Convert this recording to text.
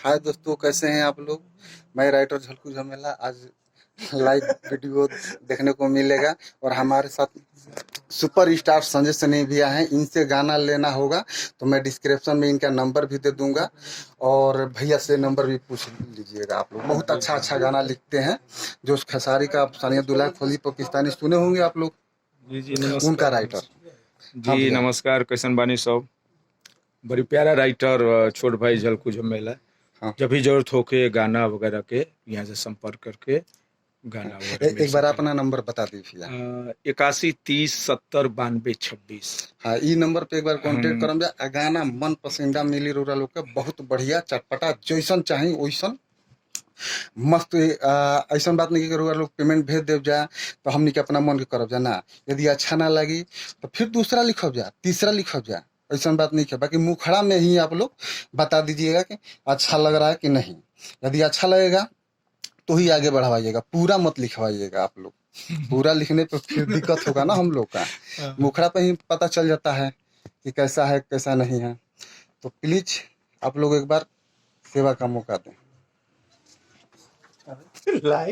हाय दोस्तों, कैसे हैं आप लोग। मैं राइटर झलकू झमेला। आज लाइव वीडियो देखने को मिलेगा और हमारे साथ सुपर स्टार संजय सनी भैया हैं। इनसे गाना लेना होगा तो मैं डिस्क्रिप्शन में इनका नंबर भी दे दूंगा और भैया से नंबर भी पूछ लीजिएगा। आप लोग बहुत अच्छा अच्छा गाना लिखते हैं। जोश खेसारी का, सानिया दुल्हा, फौजी पाकिस्तानी सुने होंगे आप लोग। जी उनका नमस्कार। राइटर। हाँ जी भैया। नमस्कार, कैसन बानी सब। बड़ी प्यारा राइटर छोट भाई झलकू झमेला। हाँ। जब भी जरूरत होके गाना वगैरह के यहाँ से संपर्क करके गाना वगैरह मिल एक बार सकेला। अपना नंबर बता दीजिए। 81 30 70 92 26। हाँ, ई नंबर पे एक बार कांटेक्ट हम करम जा। गाना मन पसंदीदा मिली रोरा लोग के, बहुत बढ़िया चटपटा जैसन चाही वैसन मस्त। ऐसा बात नहीं कि रोरा लोग पेमेंट भेज देव जा तो हमनी के अपना मन के करब जा ना। यदि अच्छा ना लगी तो फिर दूसरा लिखब जा, तीसरा लिखब जा। ऐसा बात नहीं है। बाकी मुखड़ा में ही आप लोग बता दीजिएगा कि अच्छा लग रहा है कि नहीं। यदि अच्छा लगेगा तो ही आगे बढ़वाइएगा, पूरा मत लिखवाइएगा आप लोग। पूरा लिखने पे फिर दिक्कत होगा ना हम लोग का। मुखड़ा पे ही पता चल जाता है कि कैसा है कैसा नहीं है। तो प्लीज आप लोग एक बार सेवा का मौका दें। लाइव